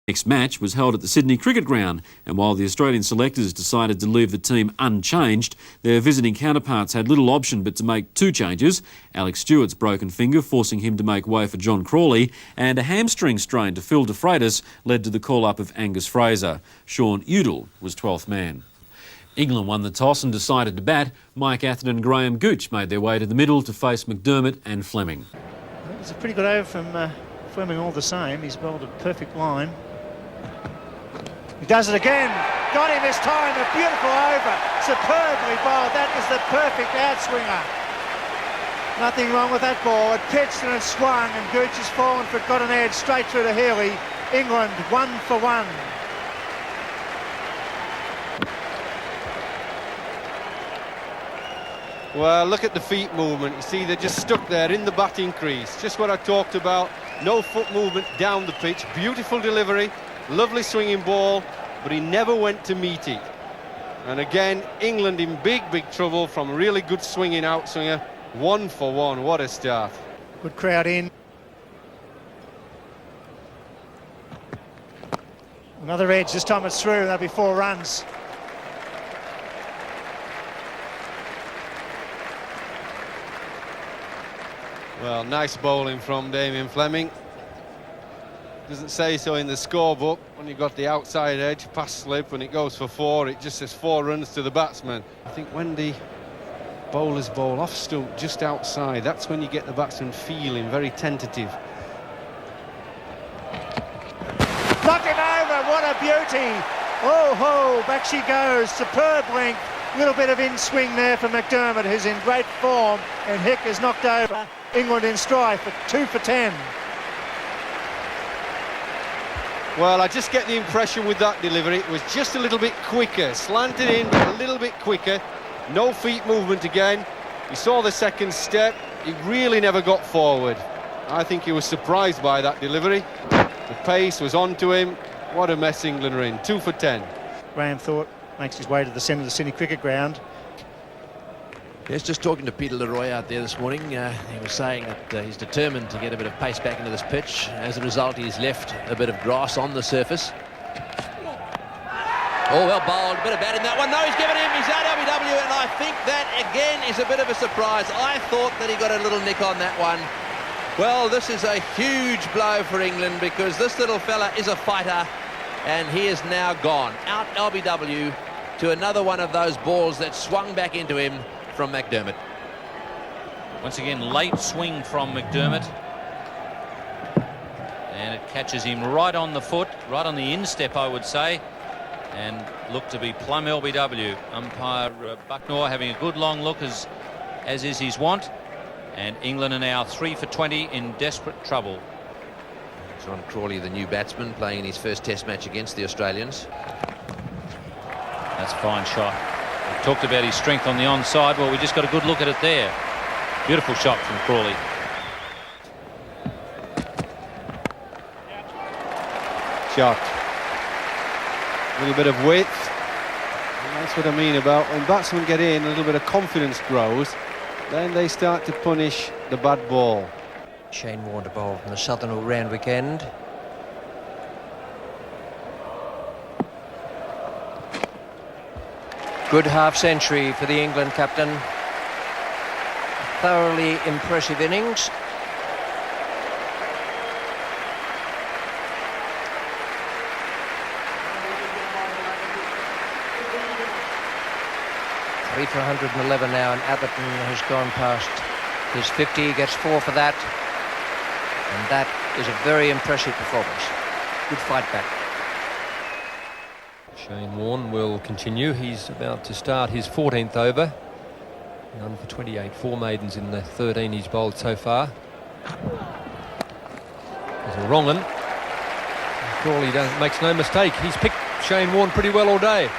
Next match was held at the Sydney Cricket Ground, and while the Australian selectors decided to leave the team unchanged, their visiting counterparts had little option but to make two changes. Alex Stewart's broken finger forcing him to make way for John Crawley, and a hamstring strain to Phil De Freitas led to the call-up of Angus Fraser. Sean Udall was 12th man. England won the toss and decided to bat. Mike Atherton and Graham Gooch made their way to the middle to face McDermott and Fleming. It was a pretty good over from Fleming all the same. He's bowled a perfect line. He does it again. Got him this time. A beautiful over. Superbly bowled. That is the perfect outswinger. Nothing wrong with that ball. It pitched and it swung, and Gooch has fallen for it. Got an edge straight through to Healy. England 1 for 1. Well, look at the feet movement. You see, they're just stuck there in the batting crease. Just what I talked about. No foot movement down the pitch. Beautiful delivery. Lovely swinging ball, but he never went to meet it. And again, England in big trouble from a really good swinging outswinger. 1 for 1. What a start. Good crowd in. Another edge. This time it's through. That'll be 4 runs. Well, nice bowling from Damien Fleming. Doesn't say so in the scorebook. When you got the outside edge, pass slip, and it goes for 4, it just says 4 runs to the batsman. I think when the bowlers bowl off stump just outside, that's when you get the batsman feeling very tentative. Knocked him over. What a beauty. Oh ho, back she goes. Superb length. Little bit of in-swing there for McDermott, who's in great form, and Hick is knocked over. England in strife at 2 for 10. Well, I just get the impression with that delivery, it was just a little bit quicker, slanted in, but a little bit quicker. No feet movement again. You saw the second step, he really never got forward. I think he was surprised by that delivery. The pace was on to him. What a mess England are in. 2 for 10. Graham Thorpe makes his way to the centre of the Sydney Cricket Ground. Yes, just talking to Peter Leroy out there this morning, he was saying that he's determined to get a bit of pace back into this pitch. As a result, he's left a bit of grass on the surface. Oh, well bowled, a bit of bat in that one. No, he's given him his RWW, and I think that, again, is a bit of a surprise. I thought that he got a little nick on that one. Well, this is a huge blow for England, because this little fella is a fighter, and he is now gone. Out LBW to another one of those balls that swung back into him from McDermott. Once again, late swing from McDermott, and it catches him right on the foot, right on the instep, I would say, and looked to be plumb LBW. Umpire Bucknor having a good long look, as is his wont, and England are now 3 for 20 in desperate trouble. John Crawley, the new batsman, playing in his first test match against the Australians. That's a fine shot. We talked about his strength on the onside. Well, we just got a good look at it there. Beautiful shot from Crawley. Shot. A little bit of width. And that's what I mean about when batsmen get in, a little bit of confidence grows, then they start to punish the bad ball. Shane Warne to bowl from the Southern All-Round weekend. Good half-century for the England captain. Thoroughly impressive innings. Three for 111 now, and Atherton has gone past his 50. He gets 4 for that. And that is a very impressive performance. Good fight back. Shane Warne will continue. He's about to start his 14th over. 1 for 28, 4 maidens in the 13 he's bowled so far. There's a wrong one. Crawley makes no mistake. He's picked Shane Warne pretty well all day.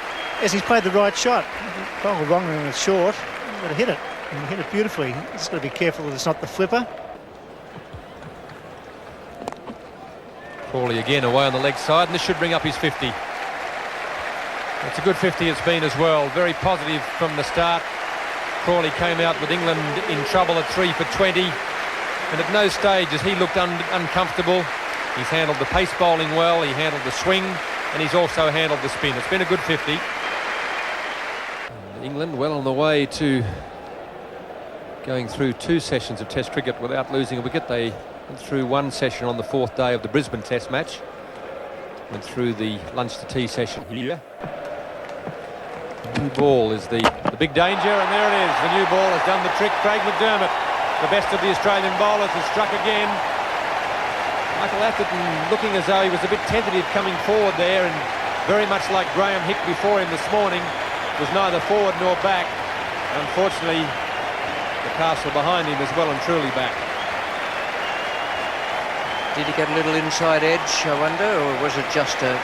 Yes, he's played the right shot. Bowled wrong and it's short. He's got to hit it. And he hit it beautifully. He's got to be careful that it's not the flipper. Crawley again away on the leg side, and this should bring up his 50. It's a good 50 it's been as well. Very positive from the start. Crawley came out with England in trouble at 3 for 20, and at no stage as he looked uncomfortable. He's handled the pace bowling well, he handled the swing, and he's also handled the spin. It's been a good 50. England well on the way to going through 2 sessions of Test cricket without losing a wicket. They went through 1 session on the 4th day of the Brisbane Test match. Went through the lunch to tea session here. The new ball is the big danger, and there it is. The new ball has done the trick. Craig McDermott, the best of the Australian bowlers, has struck again. Michael Atherton looking as though he was a bit tentative coming forward there, and very much like Graham Hick before him this morning, was neither forward nor back. Unfortunately, the castle behind him is well and truly back. Did he get a little inside edge, I wonder, or was it just a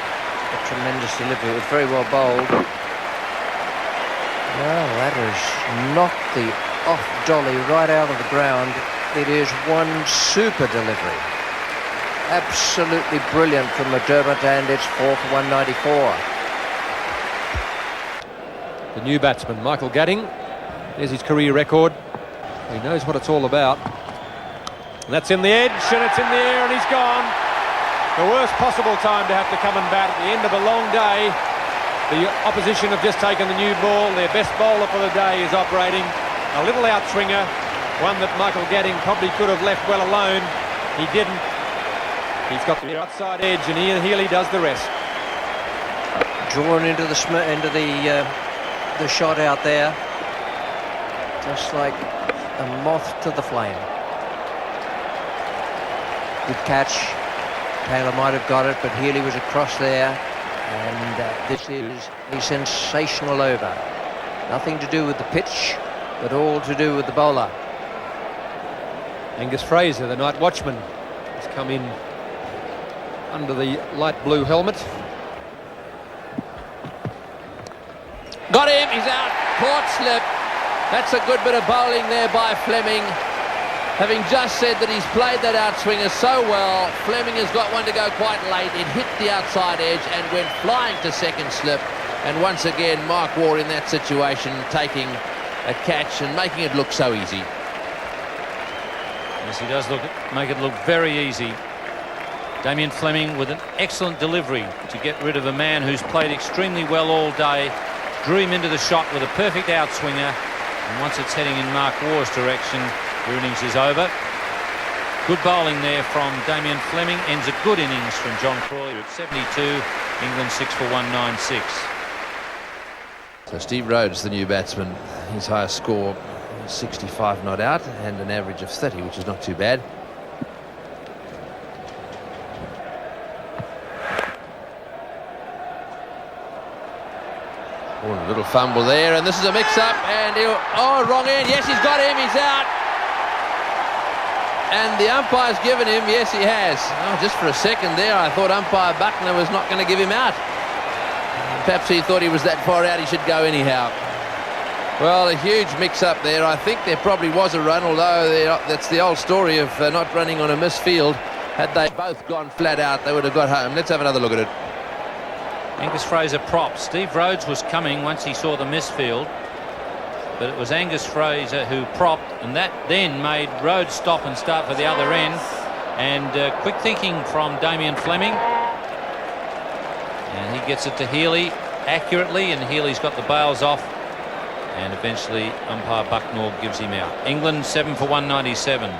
tremendous delivery? It was very well bowled. Well, that has knocked the off dolly right out of the ground. It is one super delivery. Absolutely brilliant from McDermott, and it's 4 for 194. The new batsman, Michael Gatting. There's his career record. He knows what it's all about. And that's in the edge, and it's in the air, and he's gone. The worst possible time to have to come and bat at the end of a long day. The opposition have just taken the new ball. Their best bowler for the day is operating. A little outswinger, one that Michael Gatting probably could have left well alone. He didn't. He's got the outside edge, and Ian Healy does the rest. Drawn into the shot out there, just like a moth to the flame. Good catch. Taylor might have got it, but Healy was across there, and this is a sensational over. Nothing to do with the pitch, but all to do with the bowler. Angus Fraser, the night watchman, has come in under the light blue helmet. Got him, he's out, caught slip. That's a good bit of bowling there by Fleming. Having just said that he's played that outswinger so well, Fleming has got one to go quite late. It hit the outside edge and went flying to second slip. And once again, Mark Waugh in that situation, taking a catch and making it look so easy. Yes, he does make it look very easy. Damien Fleming with an excellent delivery to get rid of a man who's played extremely well all day. Drew him into the shot with a perfect outswinger, and once it's heading in Mark Waugh's direction, the innings is over. Good bowling there from Damien Fleming. Ends a good innings from John Crawley at 72. England 6 for 196. So Steve Rhodes, the new batsman, his highest score 65 not out and an average of 30, which is not too bad. Oh, a little fumble there, and this is a mix-up, and wrong end. Yes, he's got him, he's out. And the umpire's given him, yes, he has. Oh, just for a second there, I thought umpire Buckner was not going to give him out. Perhaps he thought he was that far out, he should go anyhow. Well, a huge mix-up there. I think there probably was a run, although that's the old story of not running on a misfield. Had they both gone flat out, they would have got home. Let's have another look at it. Angus Fraser props. Steve Rhodes was coming once he saw the misfield, but it was Angus Fraser who propped, and that then made Rhodes stop and start for the other end. And quick thinking from Damien Fleming, and he gets it to Healy accurately, and Healy's got the bails off, and eventually umpire Bucknor gives him out. England 7 for 197.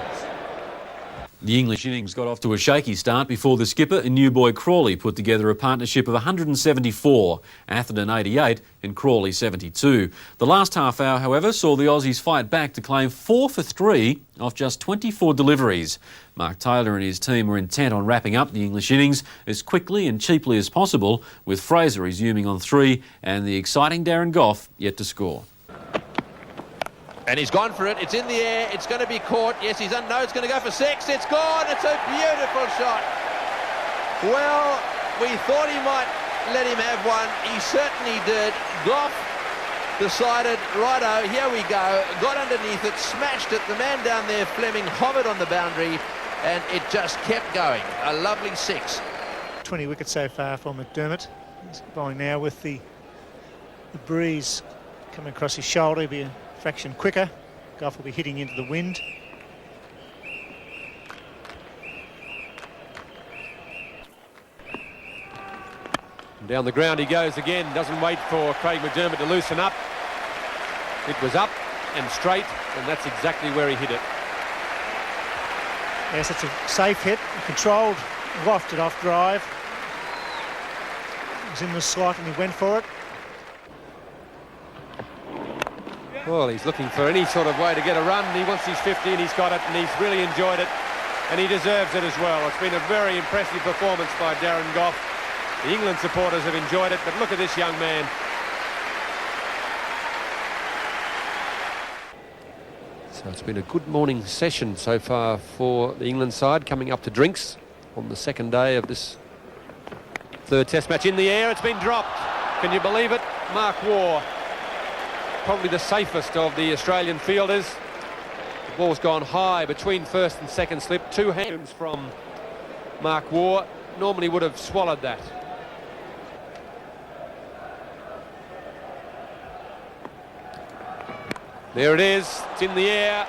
The English innings got off to a shaky start before the skipper and new boy Crawley put together a partnership of 174, Atherton 88 and Crawley 72. The last half hour, however, saw the Aussies fight back to claim 4 for 3 off just 24 deliveries. Mark Taylor and his team were intent on wrapping up the English innings as quickly and cheaply as possible, with Fraser resuming on 3 and the exciting Darren Gough yet to score. And he's gone for it. It's in the air. It's going to be caught. Yes, he's no, it's going to go for 6. It's gone. It's a beautiful shot. Well, we thought he might let him have one. He certainly did. Gough decided, righto, here we go. Got underneath it, smashed it. The man down there, Fleming, hovered on the boundary, and it just kept going. A lovely 6. 20 wickets so far for McDermott. He's bowling now with the breeze coming across his shoulder. He'll be a fraction quicker. Gough will be hitting into the wind. Down the ground he goes again, doesn't wait for Craig McDermott to loosen up. It was up and straight, and that's exactly where he hit it. Yes, it's a safe hit, controlled, wafted off drive. It was in the slot and he went for it. Well, he's looking for any sort of way to get a run. He wants his 50 and he's got it, and he's really enjoyed it, and he deserves it as well. It's been a very impressive performance by Darren Gough. The England supporters have enjoyed it, but look at this young man. So it's been a good morning session so far for the England side, coming up to drinks on the second day of this third test match. In the air, it's been dropped. Can you believe it? Mark Waugh, probably the safest of the Australian fielders. The ball's gone high between first and second slip. 2 hands from Mark Waugh. Normally would have swallowed that. There it is, it's in the air,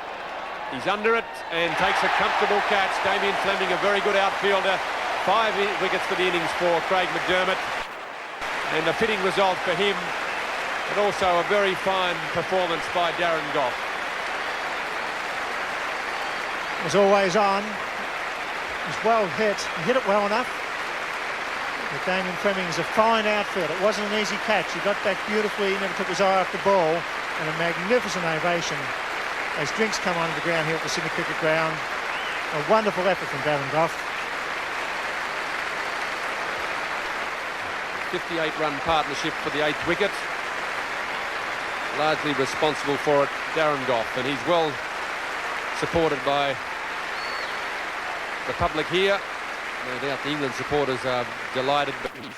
he's under it and takes a comfortable catch. Damien Fleming, a very good outfielder. 5 wickets for the innings for Craig McDermott, and a fitting result for him, but also a very fine performance by Darren Gough. It was always on. It was well hit. He hit it well enough. But Damien Fleming is a fine outfielder. It wasn't an easy catch. He got back beautifully, never took his eye off the ball. And a magnificent ovation as drinks come onto the ground here at the Sydney Cricket Ground. A wonderful effort from Darren Gough. 58-run partnership for the 8th wicket. Largely responsible for it, Darren Gough, and he's well supported by the public here. No doubt the England supporters are delighted, but he's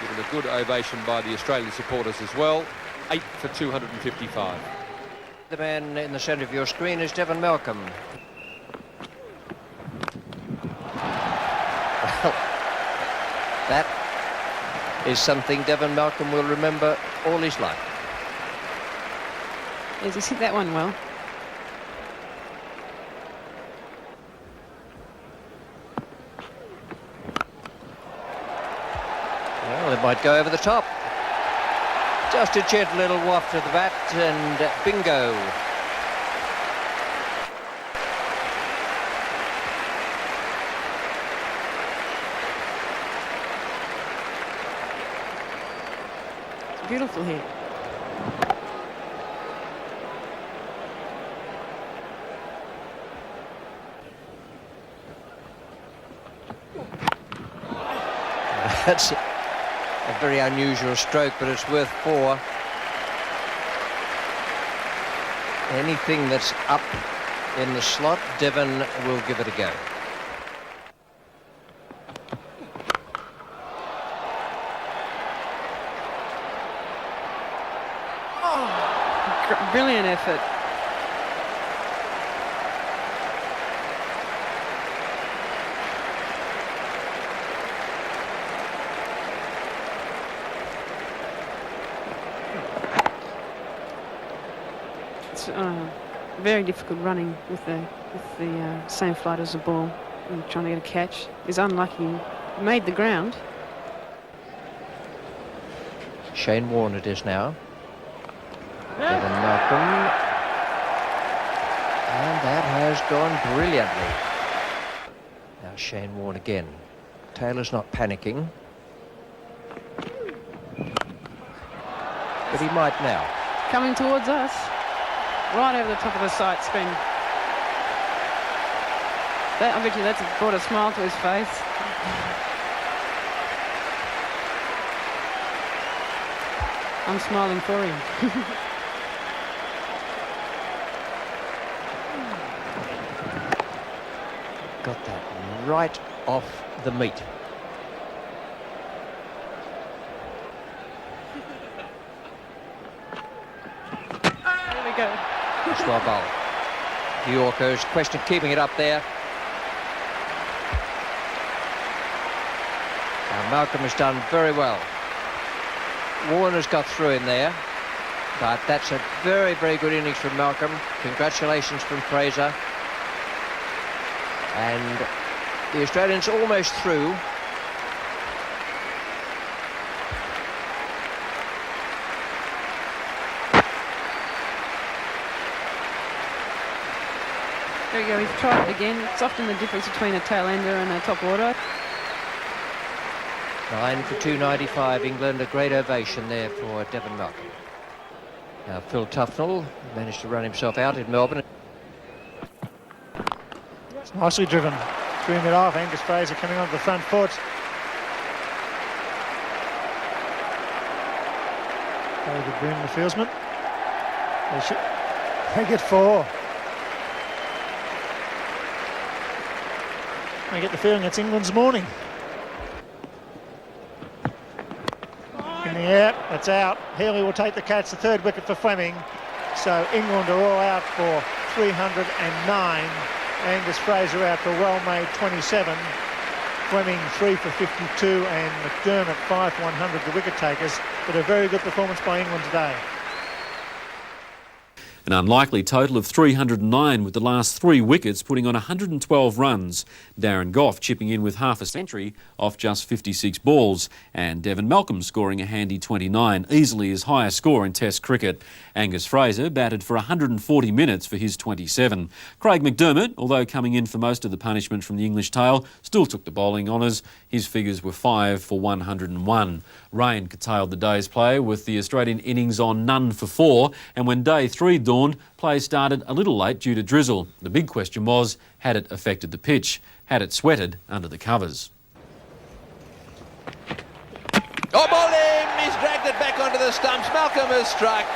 given a good ovation by the Australian supporters as well. 8 for 255. The man in the centre of your screen is Devon Malcolm. Well, that is something Devon Malcolm will remember all his life. Yes, he's hit that one well. Well, it might go over the top. Just a gentle little waft of the bat, and bingo. It's a beautiful hit. That's a very unusual stroke, but it's worth 4. Anything that's up in the slot, Devon will give it a go. Brilliant effort. It's very difficult running with the same flight as the ball and trying to get a catch. He's unlucky. He made the ground. Shane Warne it is now. Devon Malcolm. And that has gone brilliantly. Now Shane Warne again. Taylor's not panicking. But he might now. Coming towards us. Right over the top of the sight spin. I bet you that's brought a smile to his face. I'm smiling for him. Got that right off the meat. There we go. That's well bowled. Yorko's question keeping it up there. Now Malcolm has done very well. Warner's got through in there, but that's a very, very good innings from Malcolm. Congratulations from Fraser. And the Australians almost through. There you go, he's tried it again. It's often the difference between a tail ender and a top order. 9 for 295, England. A great ovation there for Devon Malcolm. Now Phil Tufnell managed to run himself out in Melbourne. It's nicely driven. Dream it off. Angus Fraser coming onto the front foot. David Boone, the fieldsman. They get 4. I get the feeling it's England's morning. In the air, that's out. Healy will take the catch, the 3rd wicket for Fleming. So England are all out for 309. Angus Fraser out for well-made 27. Fleming 3 for 52 and McDermott 5 for 100, the wicket takers. But a very good performance by England today. An unlikely total of 309 with the last 3 wickets putting on 112 runs. Darren Gough chipping in with half a century off just 56 balls. And Devon Malcolm scoring a handy 29, easily his highest score in Test cricket. Angus Fraser batted for 140 minutes for his 27. Craig McDermott, although coming in for most of the punishment from the English tail, still took the bowling honours. His figures were 5 for 101. Rain curtailed the day's play with the Australian innings on none for 4. And when day 3 dawned, play started a little late due to drizzle. The big question was, had it affected the pitch? Had it sweated under the covers? Oh, ball him! He's dragged it back onto the stumps. Malcolm has struck.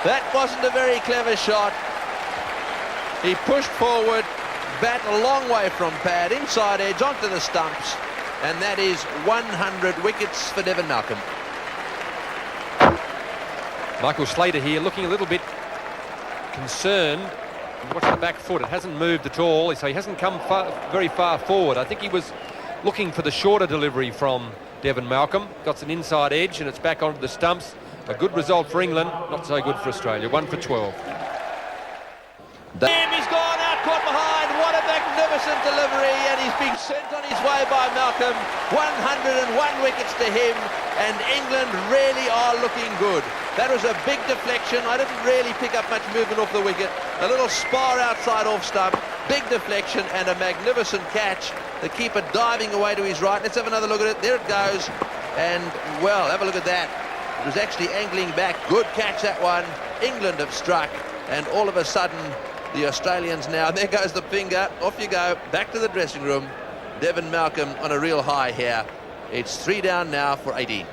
That wasn't a very clever shot. He pushed forward, bat a long way from pad, inside edge onto the stumps, and that is 100 wickets for Devon Malcolm. Michael Slater here looking a little bit concerned. Watch the back foot, it hasn't moved at all, so he hasn't come very far forward. I think he was looking for the shorter delivery from Devon Malcolm. Got an inside edge and it's back onto the stumps. A good result for England, not so good for Australia. 1 for 12. He's gone out, caught behind. What a magnificent delivery, and he's been sent on his way by Malcolm. 101 wickets to him, and England really are looking good. That was a big deflection. I didn't really pick up much movement off the wicket. A little spar outside off stump, big deflection and a magnificent catch. The keeper diving away to his right. Let's have another look at it. There it goes. And, well, have a look at that. It was actually angling back. Good catch, that one. England have struck, and all of a sudden the Australians now, there goes the finger, off you go, back to the dressing room. Devon Malcolm on a real high here. It's 3 down now for 18.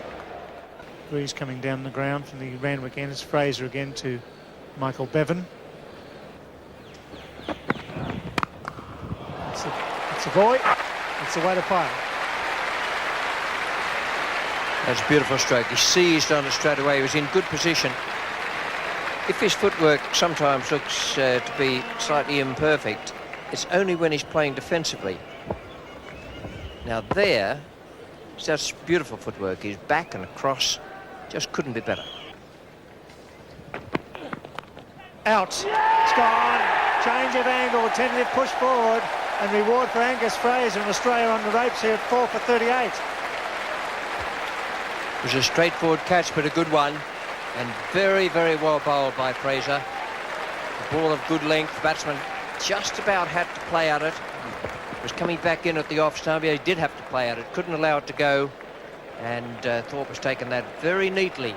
Breeze coming down the ground from the Randwick end. It's Fraser again to Michael Bevan. It's a boy. It's the way to play. That's a beautiful stroke. He seized on it straight away. He was in good position. If his footwork sometimes looks to be slightly imperfect, it's only when he's playing defensively. Now there, it's just beautiful footwork. He's back and across. Just couldn't be better. Out. It's gone. Change of angle. Tentative push forward. And reward for Angus Fraser and Australia on the ropes here at 4 for 38. It was a straightforward catch, but a good one. And very, very well bowled by Fraser. A ball of good length. The batsman just about had to play at it. Was coming back in at the off stump. He did have to play at it. Couldn't allow it to go. And Thorpe has taken that very neatly.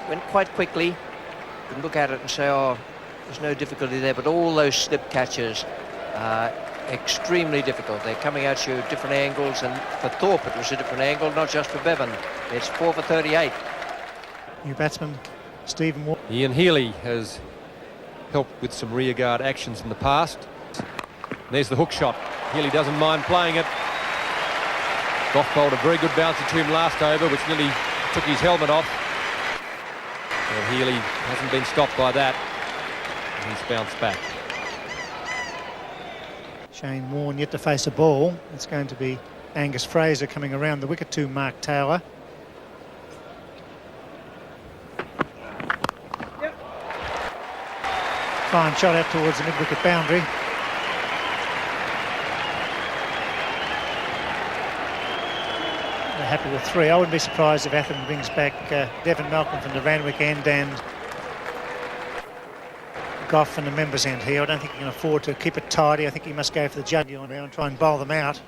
Went quite quickly. You can look at it and say, oh, there's no difficulty there. But all those slip catches are extremely difficult. They're coming at you at different angles. And for Thorpe, it was a different angle, not just for Bevan. It's 4 for 38. New batsman, Stephen Ward. Ian Healy has helped with some rearguard actions in the past. There's the hook shot. Healy doesn't mind playing it. Gough bowled a very good bouncer to him last over, which nearly took his helmet off. Well, Healy hasn't been stopped by that. And he's bounced back. Shane Warne yet to face a ball. It's going to be Angus Fraser coming around the wicket to Mark Taylor. Fine shot out towards the mid-wicket boundary. They're happy with 3. I wouldn't be surprised if Atherton brings back Devon Malcolm from the Randwick end and Goff and the members' end here. I don't think he can afford to keep it tidy. I think he must go for the jugular now and try and bowl them out.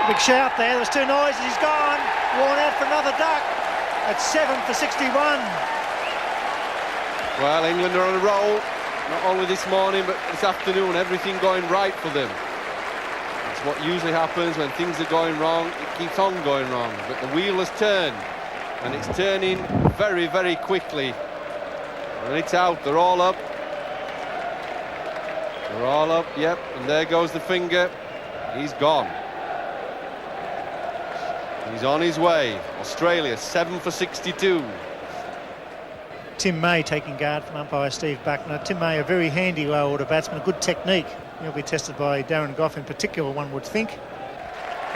Big shout there. There was two noises. He's gone. Worn out for another duck. At 7 for 61. Well, England are on a roll. Not only this morning, but this afternoon. Everything going right for them. It's what usually happens when things are going wrong. It keeps on going wrong. But the wheel has turned. And it's turning very, very quickly. And it's out. They're all up. They're all up, yep. And there goes the finger. He's gone. He's on his way. Australia, 7 for 62. Tim May taking guard from umpire Steve Buckner. Tim May, a very handy low-order batsman, a good technique. He'll be tested by Darren Goff in particular, one would think.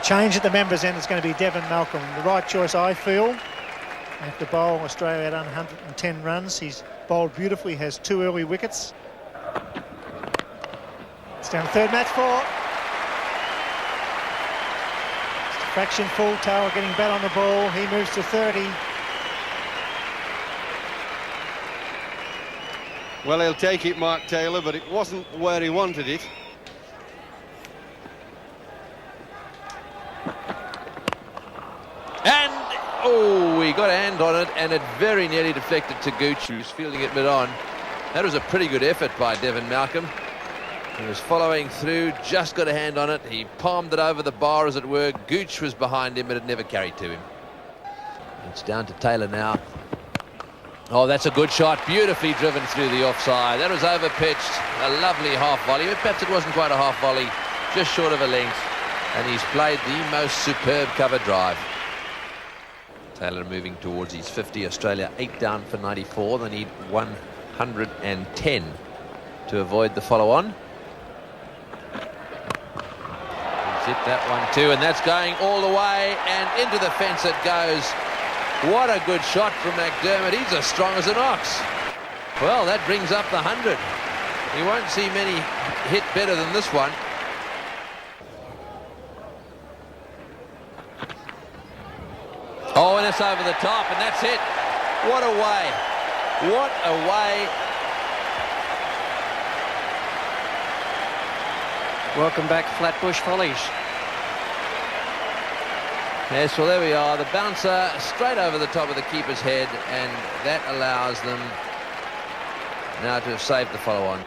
Change at the members' end is going to be Devon Malcolm. The right choice, I feel. They have to bowl Australia at 110 runs. He's bowled beautifully, has 2 early wickets. It's down third match for. Fraction full, Taylor getting bat on the ball. He moves to 30. Well, he'll take it, Mark Taylor, but it wasn't where he wanted it. And, oh, he got a hand on it, and it very nearly deflected to Gooch, who's fielding it mid-on. That was a pretty good effort by Devon Malcolm. He was following through, just got a hand on it. He palmed it over the bar, as it were. Gooch was behind him, but it never carried to him. It's down to Taylor now. Oh, that's a good shot. Beautifully driven through the offside. That was over-pitched. A lovely half volley. Perhaps it wasn't quite a half volley, just short of a length. And he's played the most superb cover drive. Taylor moving towards his 50. Australia 8 down for 94. They need 110 to avoid the follow-on. He's hit that one too, and that's going all the way, and into the fence it goes. What a good shot from McDermott. He's as strong as an ox. Well, that brings up the 100. You won't see many hit better than this one. Oh, and it's over the top, and that's it. What a way. What a way. Welcome back, Flatbush Follies. Yes, well, there we are. The bouncer straight over the top of the keeper's head, and that allows them now to have saved the follow-on.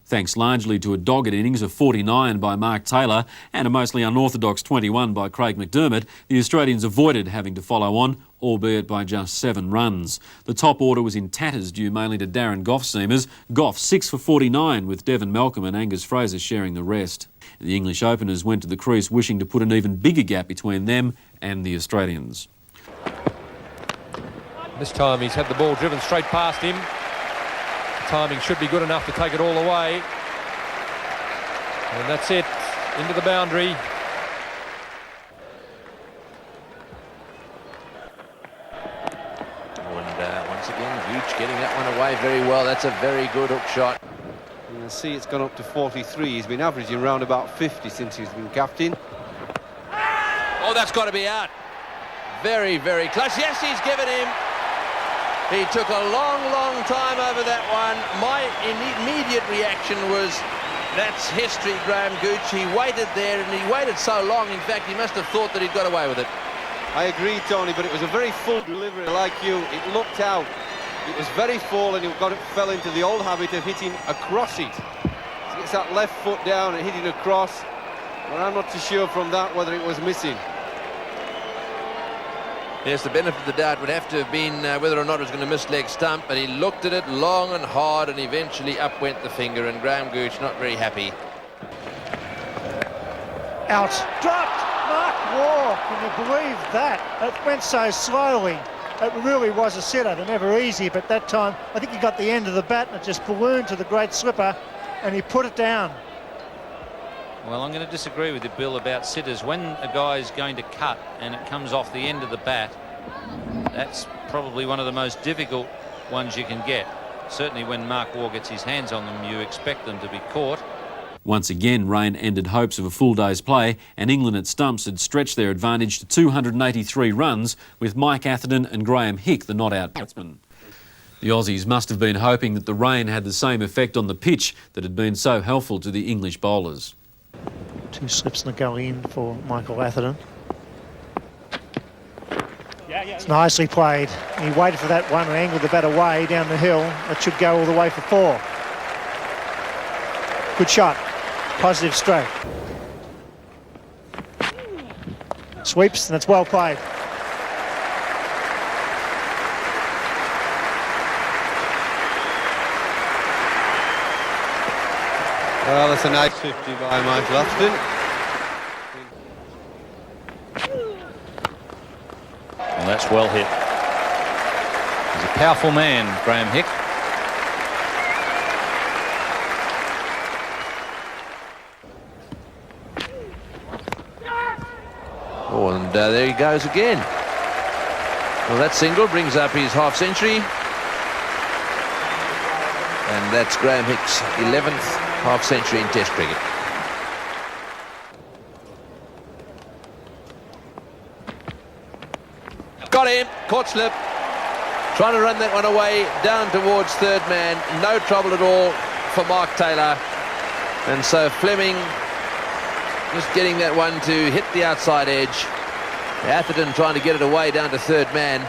Thanks largely to a dogged innings of 49 by Mark Taylor and a mostly unorthodox 21 by Craig McDermott, the Australians avoided having to follow on, albeit by just 7 runs. The top order was in tatters due mainly to Darren Goff's seamers. Goff 6 for 49 with Devon Malcolm and Angus Fraser sharing the rest. The English openers went to the crease wishing to put an even bigger gap between them and the Australians. This time he's had the ball driven straight past him. Timing should be good enough to take it all the way. And that's it, into the boundary. And once again, Gooch getting that one away very well. That's a very good hook shot. You can see it's gone up to 43. He's been averaging around about 50 since he's been captain. Oh, that's got to be out. Very, very close. Yes, he's given him. He took a long, long time over that one. My immediate reaction was, that's history, Graham Gooch. He waited there, and he waited so long. In fact, he must have thought that he'd got away with it. I agree, Tony, but it was a very full delivery like you. It looked out. It was very full, and he fell into the old habit of hitting across it. He gets that left foot down and hitting across. But I'm not too sure from that whether it was missing. Yes, the benefit of the doubt would have to have been whether or not it was going to miss leg stump, but he looked at it long and hard, and eventually up went the finger, and Graham Gooch not very happy. Out. Dropped. Mark Waugh. Can you believe that? It went so slowly. It really was a sitter. They're never easy, but that time I think he got the end of the bat and it just ballooned to the great slipper and he put it down. Well, I'm going to disagree with you, Bill, about sitters. When a guy is going to cut and it comes off the end of the bat, that's probably one of the most difficult ones you can get. Certainly when Mark Waugh gets his hands on them, you expect them to be caught. Once again, rain ended hopes of a full day's play, and England at stumps had stretched their advantage to 283 runs with Mike Atherton and Graham Hick the not-out batsmen. The Aussies must have been hoping that the rain had the same effect on the pitch that had been so helpful to the English bowlers. 2 slips in the gully in for Michael Atherton. It's nicely played. He waited for that one and angled the bat away down the hill. That should go all the way for 4. Good shot. Positive stroke. Sweeps, and it's well played. Well, that's a nice 50 by Michael Atherton. And that's well hit. He's a powerful man, Graham Hick. Oh, and there he goes again. Well, that single brings up his half-century. And that's Graham Hick's 11th half-century in Test cricket. Got him, caught slip. Trying to run that one away down towards third man. No trouble at all for Mark Taylor. And so Fleming just getting that one to hit the outside edge. Atherton trying to get it away down to third man.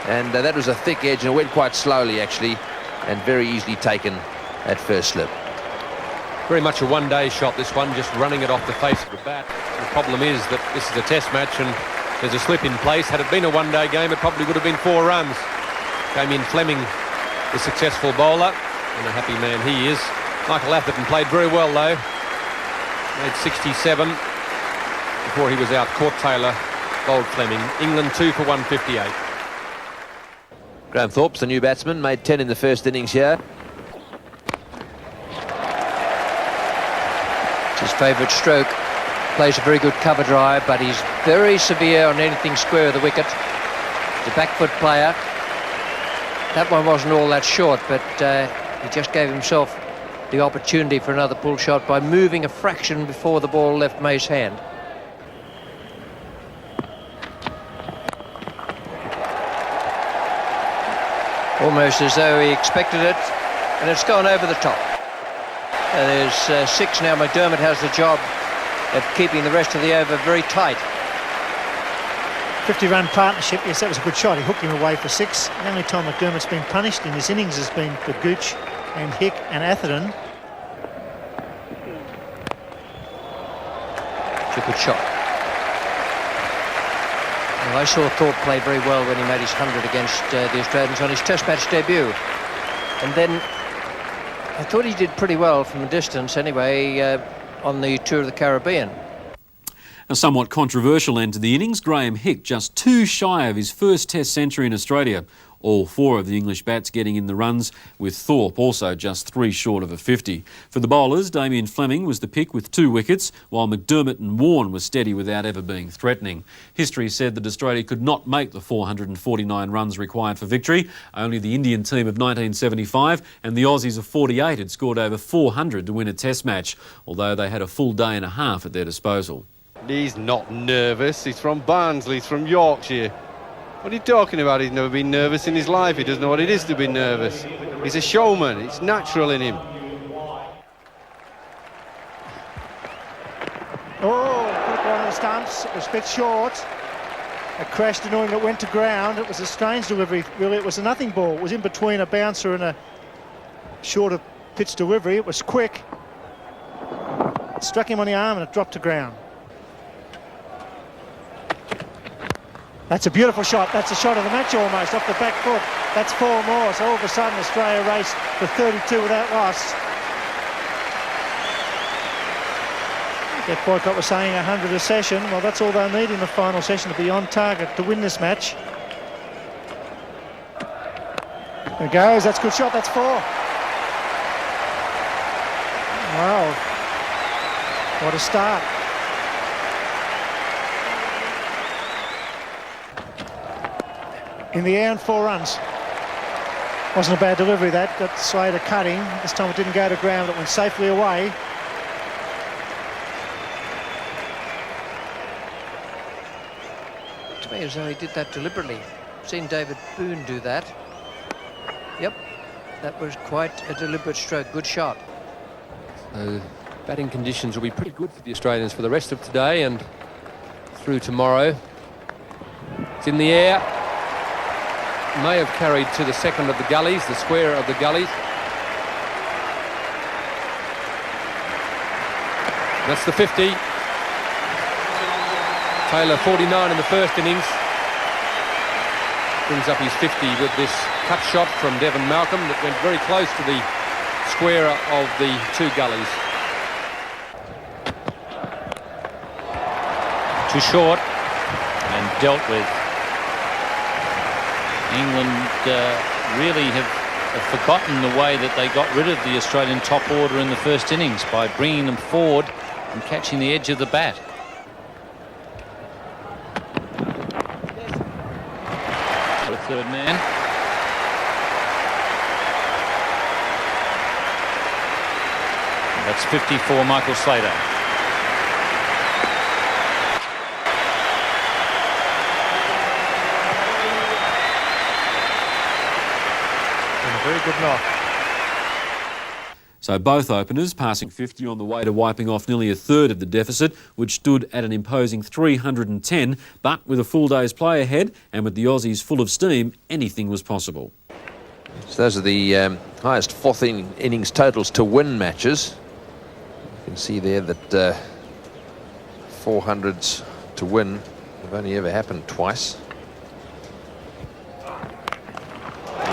And that was a thick edge and it went quite slowly actually. And very easily taken at first slip. Very much a one-day shot, this one, just running it off the face of the bat. The problem is that this is a test match and there's a slip in place. Had it been a one-day game, it probably would have been 4 runs. Came in Fleming, the successful bowler, and a happy man he is. Michael Atherton played very well, though. Made 67 before he was out. Caught Taylor, bowled Fleming. England 2 for 158. Graham Thorpe's the new batsman, made 10 in the first innings here. It's his favourite stroke. Plays a very good cover drive, but he's very severe on anything square of the wicket. He's a back foot player. That one wasn't all that short, but he just gave himself the opportunity for another pull shot by moving a fraction before the ball left May's hand. Almost as though he expected it, and it's gone over the top. There's 6 now. McDermott has the job of keeping the rest of the over very tight. 50-run partnership. Yes, that was a good shot. He hooked him away for 6. The only time McDermott's been punished in his innings has been for Gooch and Hick and Atherton. It's a good shot. Well, I saw Thorpe play very well when he made his 100 against the Australians on his Test match debut. And then I thought he did pretty well from a distance anyway on the Tour of the Caribbean. A somewhat controversial end to the innings, Graham Hick just 2 shy of his first Test century in Australia. All 4 of the English bats getting in the runs, with Thorpe also just 3 short of a 50. For the bowlers, Damien Fleming was the pick with 2 wickets, while McDermott and Warne were steady without ever being threatening. History said that Australia could not make the 449 runs required for victory. Only the Indian team of 1975 and the Aussies of 48 had scored over 400 to win a Test match, although they had a full day and a half at their disposal. He's not nervous. He's from Barnsley. He's from Yorkshire. What are you talking about? He's never been nervous in his life. He doesn't know what it is to be nervous. He's a showman. It's natural in him. Oh, put it on the stumps. It was a bit short. It crashed into him. It went to ground. It was a strange delivery. Really, it was a nothing ball. It was in between a bouncer and a shorter pitch delivery. It was quick. It struck him on the arm and it dropped to ground. That's a beautiful shot. That's a shot of the match almost, off the back foot. That's 4 more, so all of a sudden Australia raced for 32 without loss. Jeff Boycott was saying 100 a session. Well, that's all they'll need in the final session to be on target to win this match. There it goes. That's a good shot. That's 4. Wow. What a start. In the air and 4 runs. Wasn't a bad delivery that. Got Slater cutting. This time it didn't go to ground. It went safely away. To me as though he did that deliberately. I've seen David Boone do that. Yep, that was quite a deliberate stroke. Good shot. So batting conditions will be pretty good for the Australians for the rest of today and through tomorrow. It's in the air. May have carried to the second of the gullies, the square of the gullies. That's the 50. Taylor 49 in the first innings. Brings up his 50 with this cut shot from Devon Malcolm that went very close to the square of the two gullies. Too short and dealt with. England really have forgotten the way that they got rid of the Australian top order in the first innings by bringing them forward and catching the edge of the bat. The third man. That's 50 for Michael Slater. Very good knock. So both openers passing 50 on the way to wiping off nearly a third of the deficit, which stood at an imposing 310. But with a full day's play ahead and with the Aussies full of steam, anything was possible. So those are the highest fourth innings totals to win matches. You can see there that 400s to win have only ever happened twice.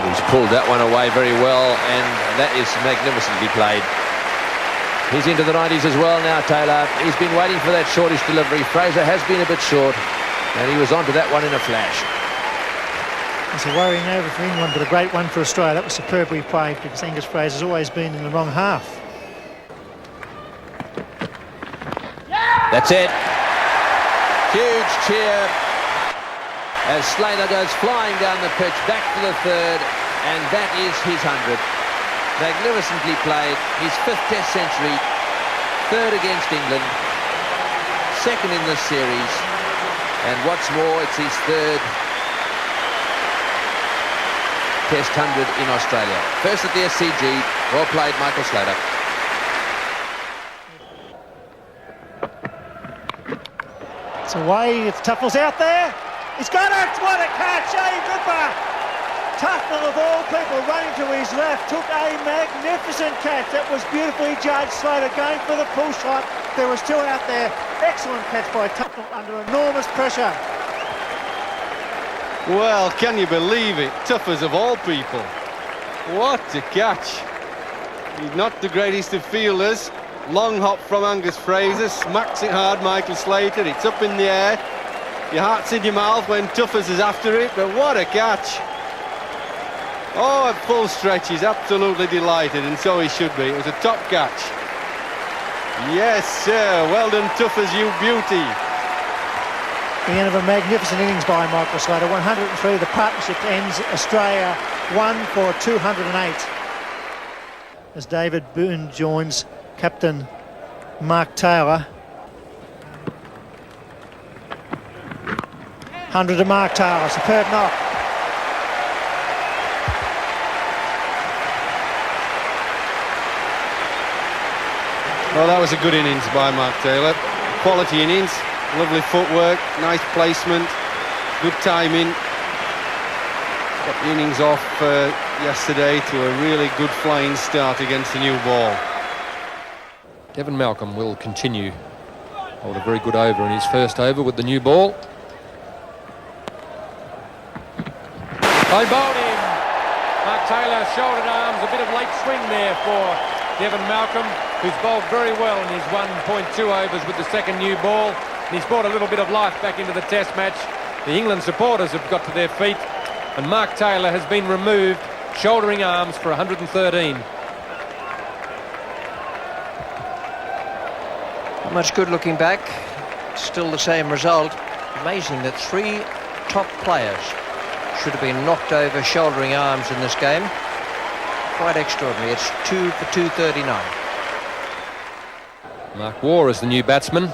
He's pulled that one away very well, and that is magnificently played. He's into the 90s as well now, Taylor. He's been waiting for that shortish delivery. Fraser has been a bit short, and he was onto that one in a flash. It's a worrying over for England, but a great one for Australia. That was superbly played because Angus Fraser's always been in the wrong half. That's it. Huge cheer as Slater goes flying down the pitch, back to the third, and that is his 100. Magnificently played, his 5th Test century, 3rd against England, 2nd in this series, and what's more, it's his 3rd Test 100 in Australia. First at the SCG, well played, Michael Slater. It's away, it's Tuffle's out there. He's got it! What a catch! Shane Ripper! Tufnell of all people running to his left took a magnificent catch. That was beautifully judged. Slater going for the pull shot. There was 2 out there. Excellent catch by Tufnell under enormous pressure. Well, can you believe it? Tuffers of all people. What a catch. He's not the greatest of fielders. Long hop from Angus Fraser. Smacks it hard, Michael Slater. It's up in the air. Your heart's in your mouth when Tuffers is after it, but what a catch. Oh, at full stretch, he's absolutely delighted, and so he should be. It was a top catch. Yes, sir. Well done, Tuffers, you beauty. The end of a magnificent innings by Michael Slater. 103, the partnership ends. Australia 1 for 208. As David Boone joins captain Mark Taylor. 100 to Mark Taylor, superb knock. Well, that was a good innings by Mark Taylor. Quality innings, lovely footwork, nice placement, good timing. Got the innings off yesterday to a really good flying start against the new ball. Devon Malcolm will continue. Hold a very good over in his first over with the new ball. They bowled him. Mark Taylor shouldered arms, a bit of late swing there for Devon Malcolm, who's bowled very well in his 1.2 overs with the second new ball. And he's brought a little bit of life back into the Test match. The England supporters have got to their feet, and Mark Taylor has been removed, shouldering arms for 113. Not much good looking back. Still the same result. Amazing that 3 top players should have been knocked over shouldering arms in this game. Quite extraordinary. It's 2 for 239. Mark Waugh is the new batsman.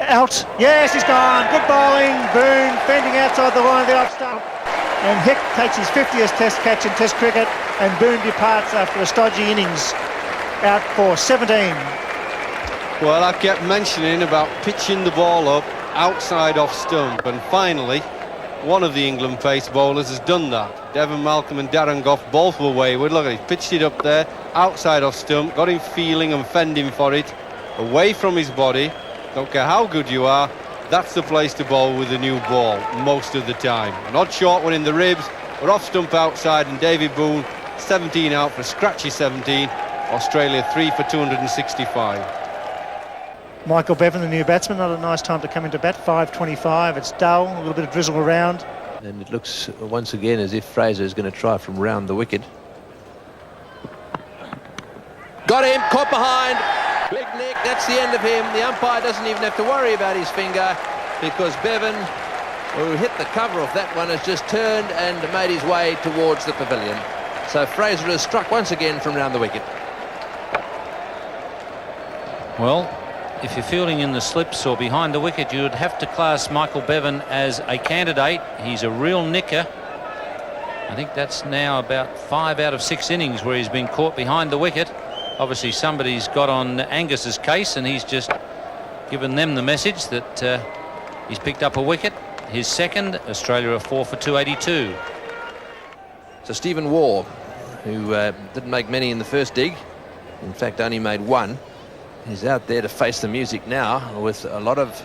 Out. Yes, he's gone. Good bowling. Boone fending outside the line of the off stump. And Hick takes his 50th Test catch in Test cricket, and Boone departs after a stodgy innings, out for 17. Well, I kept mentioning about pitching the ball up outside off stump, and finally one of the England pace bowlers has done that. Devon Malcolm and Darren Gough both were wayward. Look, he pitched it up there outside off stump, got him feeling and fending for it away from his body. Don't care how good you are, that's the place to bowl with a new ball most of the time. An odd short one in the ribs, but off stump outside, and David Boone 17 out for a scratchy 17. Australia 3 for 265. Michael Bevan, the new batsman, not a nice time to come into bat. 5:25. It's dull, a little bit of drizzle around. And it looks once again as if Fraser is going to try from round the wicket. Got him, caught behind. Big Nick, that's the end of him. The umpire doesn't even have to worry about his finger, because Bevan, who hit the cover off that one, has just turned and made his way towards the pavilion. So Fraser has struck once again from round the wicket. Well, if you're fielding in the slips or behind the wicket, you'd have to class Michael Bevan as a candidate. He's a real nicker. I think that's now about 5 out of 6 innings where he's been caught behind the wicket. Obviously somebody's got on Angus's case, and he's just given them the message that he's picked up a wicket. His second. Australia are 4 for 282. So Stephen Waugh, who didn't make many in the first dig, in fact only made one, he's out there to face the music now with a lot of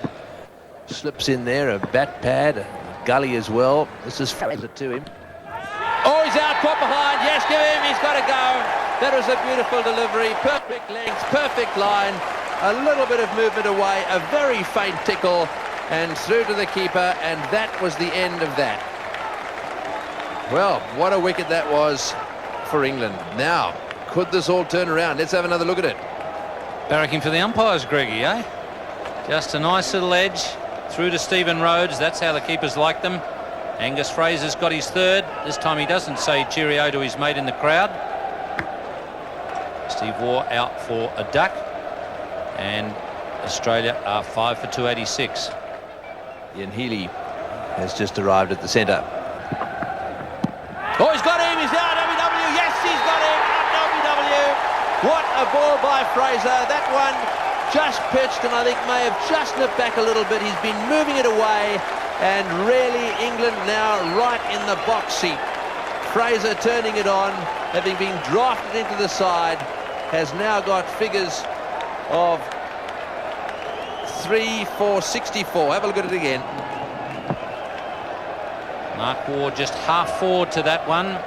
slips in there, a bat pad, a gully as well. This is Fraser to him. Oh, he's out, caught behind. Yes, give him, he's got to go. That was a beautiful delivery, perfect length, perfect line, a little bit of movement away, a very faint tickle, and through to the keeper, and that was the end of that. Well, what a wicket that was for England. Now, could this all turn around? Let's have another look at it. Barracking for the umpires, Greggy, eh? Just a nice little edge through to Stephen Rhodes. That's how the keepers like them. Angus Fraser's got his third. This time he doesn't say cheerio to his mate in the crowd. Steve Waugh out for a duck, and Australia are 5 for 286. Ian Healy has just arrived at the centre. Oh, he's got him, he's out, WW, yes, he's got him, out WW. What a ball by Fraser. That one just pitched, and I think may have just nipped back a little bit. He's been moving it away, and really England now right in the box seat. Fraser turning it on, having been drafted into the side, has now got figures of 3 for 64. Have a look at it again. Mark Ward just half forward to that one.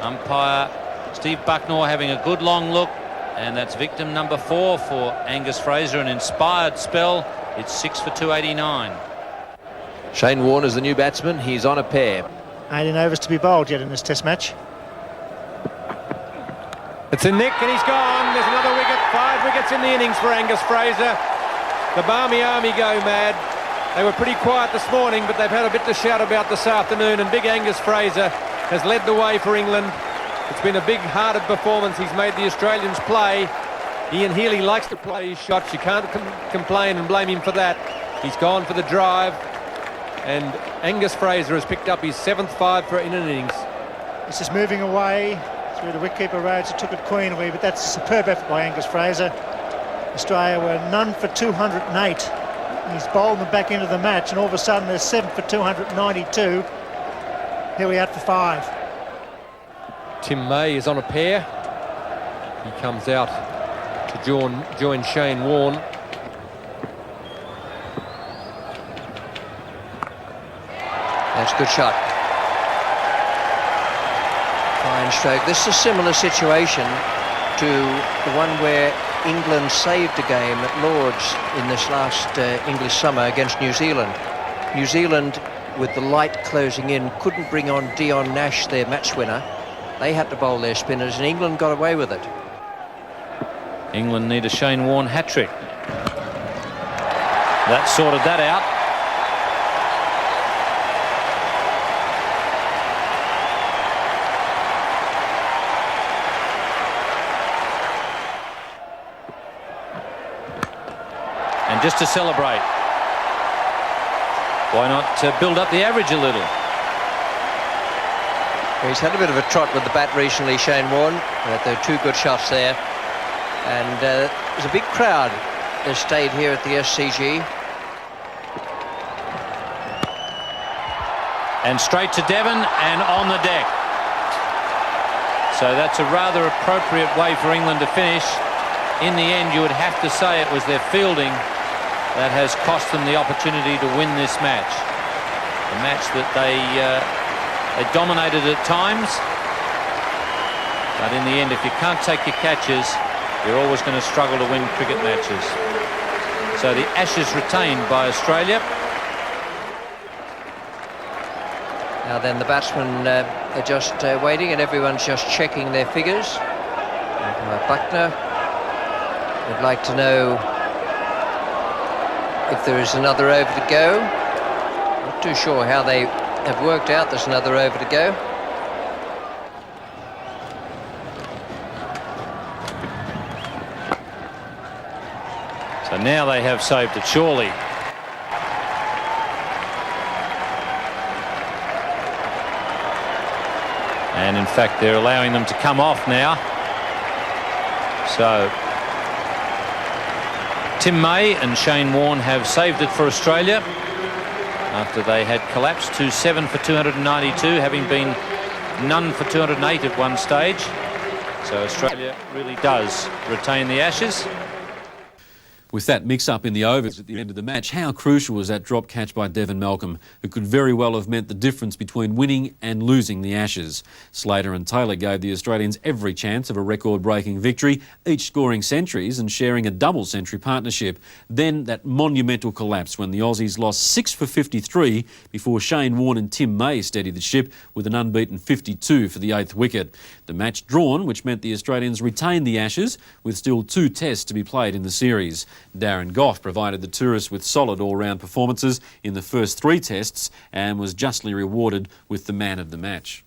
Umpire Steve Bucknor having a good long look, and that's victim number 4 for Angus Fraser, an inspired spell. It's 6 for 289. Shane Warne is the new batsman. He's on a pair. 18 overs to be bowled yet in this Test match. It's a nick and he's gone. There's another wicket. 5 wickets in the innings for Angus Fraser. The Barmy Army go mad. They were pretty quiet this morning, but they've had a bit to shout about this afternoon, and big Angus Fraser has led the way for England. It's been a big-hearted performance. He's made the Australians play. Ian Healy likes to play his shots. You can't complain and blame him for that. He's gone for the drive, and Angus Fraser has picked up his 7th 5 in an innings. This is moving away through the wicketkeeper Rhodes, who took it cleanly, but that's a superb effort by Angus Fraser. Australia were none for 208. He's bowled them back into the match, and all of a sudden they're 7 for 292. Here we are for 5. Tim May is on a pair. He comes out to join Shane Warne. That's a good shot. Fine stroke. This is a similar situation to the one where England saved a game at Lord's in this last English summer against New Zealand. New Zealand, with the light closing in, couldn't bring on Dion Nash, their match winner. They had to bowl their spinners, and England got away with it. England need a Shane Warne hat-trick. That sorted that out. And just to celebrate, why not build up the average a little? He's had a bit of a trot with the bat recently, Shane Warne. There are 2 good shots there. And there's a big crowd that stayed here at the SCG. And straight to Devon and on the deck. So that's a rather appropriate way for England to finish. In the end, you would have to say it was their fielding that has cost them the opportunity to win this match. A match that they dominated at times. But in the end, if you can't take your catches, you're always going to struggle to win cricket matches. So the Ashes retained by Australia. Now then, the batsmen are just waiting, and everyone's just checking their figures. Buckner would like to know if there is another over to go. Not too sure how they have worked out there's another over to go. So now they have saved it, surely. And in fact, they're allowing them to come off now. So Tim May and Shane Warne have saved it for Australia after they had collapsed to 7 for 292, having been none for 208 at one stage. So Australia really does retain the Ashes. With that mix-up in the overs at the end of the match, how crucial was that drop catch by Devon Malcolm, who could very well have meant the difference between winning and losing the Ashes. Slater and Taylor gave the Australians every chance of a record-breaking victory, each scoring centuries and sharing a double-century partnership. Then that monumental collapse when the Aussies lost 6 for 53 before Shane Warne and Tim May steadied the ship with an unbeaten 52 for the 8th wicket. The match drawn, which meant the Australians retained the Ashes, with still 2 tests to be played in the series. Darren Gough provided the tourists with solid all-round performances in the first 3 tests and was justly rewarded with the man of the match.